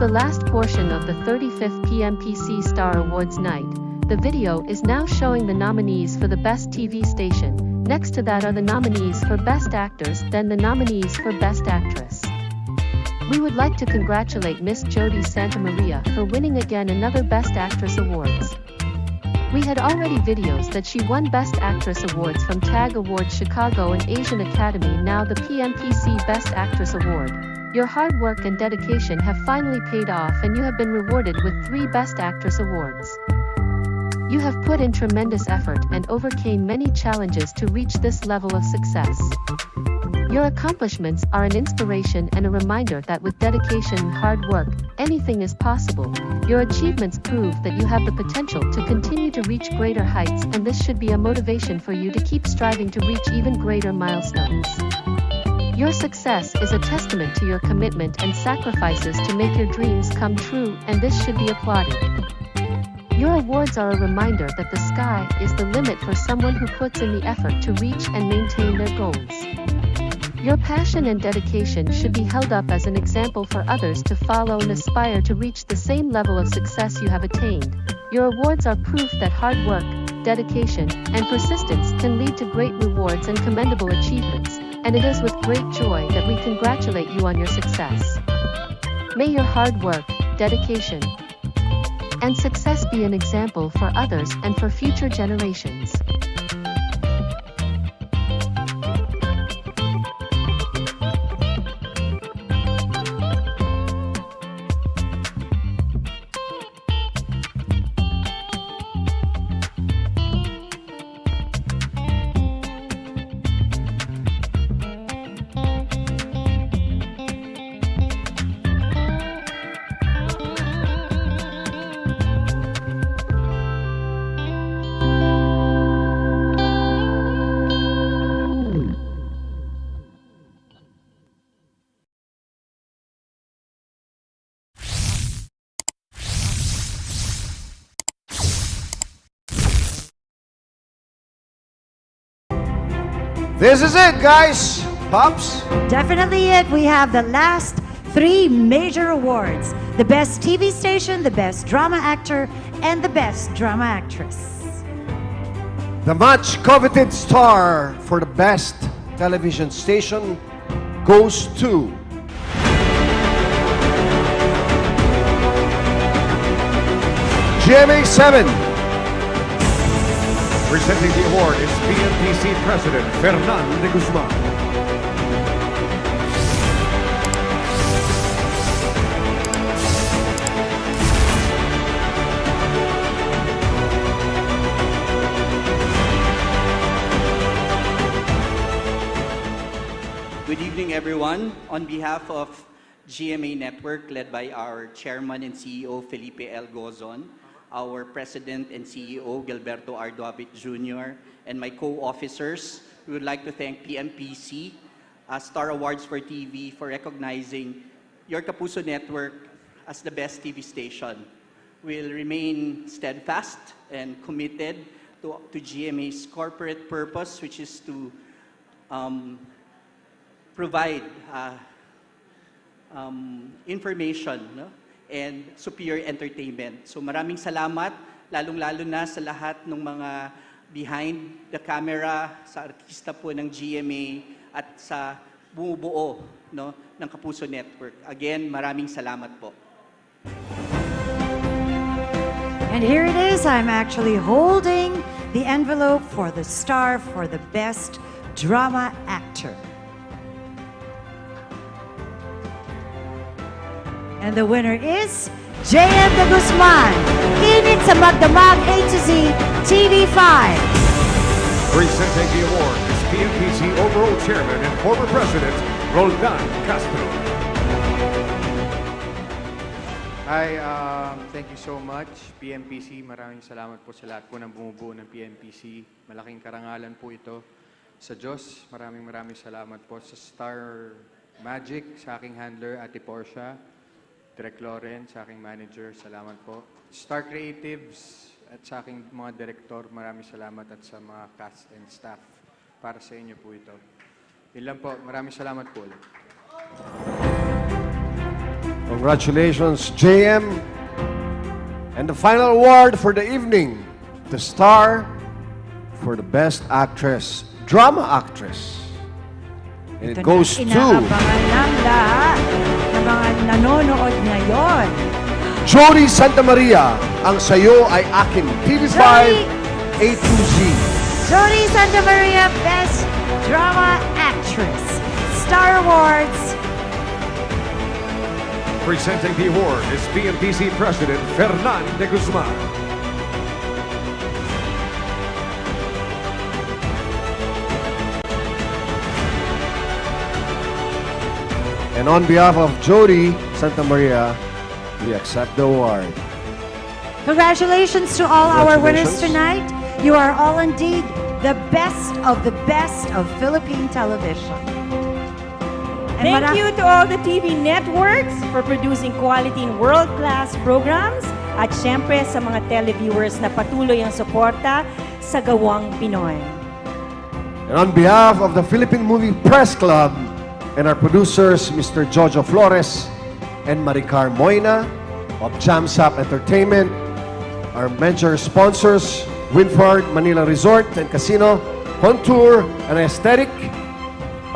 the last portion of the 35th PMPC Star Awards night. The video is now showing the nominees for the Best TV Station. Next to that are the nominees for Best Actors, then the nominees for Best Actress. We would like to congratulate Miss Jodi Santa Maria for winning again another Best Actress Awards. We had already videos that she won Best Actress Awards from TAG Awards Chicago and Asian Academy, now the PMPC Best Actress Award. Your hard work and dedication have finally paid off and you have been rewarded with 3 Best Actress Awards. You have put in tremendous effort and overcame many challenges to reach this level of success. Your accomplishments are an inspiration and a reminder that with dedication and hard work, anything is possible. Your achievements prove that you have the potential to continue to reach greater heights, and this should be a motivation for you to keep striving to reach even greater milestones. Your success is a testament to your commitment and sacrifices to make your dreams come true, and this should be applauded. Your awards are a reminder that the sky is the limit for someone who puts in the effort to reach and maintain their goals. Your passion and dedication should be held up as an example for others to follow and aspire to reach the same level of success you have attained. Your awards are proof that hard work, dedication, and persistence can lead to great rewards and commendable achievements, and it is with great joy that we congratulate you on your success. May your hard work, dedication, and success be an example for others and for future generations. This is it, guys. Pops? Definitely it. We have the last 3 major awards. The Best TV Station, the Best Drama Actor, and the Best Drama Actress. The much coveted star for the Best Television Station goes to GMA 7. Presenting the award is PMPC President Fernando de Guzman. Good evening, everyone. On behalf of GMA Network, led by our Chairman and CEO, Felipe L. Gozon, our President and CEO, Gilberto R. Duavit Jr., and my co-officers, we would like to thank PMPC, Star Awards for TV, for recognizing your Kapuso Network as the best TV station. We'll remain steadfast and committed to GMA's corporate purpose, which is to provide information, no? And superior entertainment. So maraming salamat, lalong-lalo na sa lahat ng mga behind the camera, sa artista po ng GMA at sa bumubuo, no, ng Kapuso Network. Again, maraming salamat po. And here it is. I'm actually holding the envelope for the star for the Best Drama Actor. And the winner is J.M. de Guzman. Init sa Magdamag A to Z TV5. Presenting the award is PMPC Overall Chairman and former President Roldan Castro. Hi, thank you so much, PMPC. Maraming salamat po sa lahat po ng bumubuo ng PMPC. Malaking karangalan po ito sa Diyos. Maraming salamat po sa Star Magic, sa aking handler, Ate Portia. Direk Loren, sa aking manager, salamat po. Star Creatives at sa aking mga direktor, maraming salamat at sa mga cast and staff. Para sa inyo po ito. Yun lang po, maraming salamat po ulit. Congratulations, JM. And the final award for the evening, the star for the Best Actress, Drama Actress. And it goes to inaabangan ng lahat ng mga nanonood ngayon. Jodi Santa Maria. Ang sayo ay akin, TV5 A to Z. Jodi Santa Maria, Best Drama Actress, Star Awards. Presenting the award is PMPC President Fernan de Guzman. And on behalf of Jodi Santa Maria, we accept the award. Congratulations to all our winners Congratulations. tonight. You are all indeed the best of Philippine television. And Thank you to all the TV networks for producing quality and world-class programs at syempre sa mga televiewers na patuloy ang suporta sa Gawang Pinoy. And on behalf of the Philippine Movie Press Club and our producers, Mr. Jojo Flores and Maricar Moyna of Jamsap Entertainment, our major sponsors, Winford Manila Resort and Casino, Contour and Aesthetic,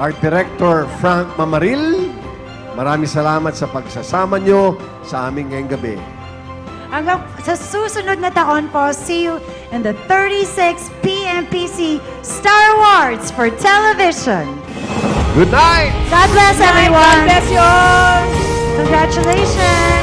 our Director Frank Mamaril, maraming salamat sa pagsasama nyo sa aming ngayong gabi. hanggang sa susunod na taon po, see you in the 36th PMPC Star Awards for Television. Good night! God bless everyone. God bless you all! Congratulations.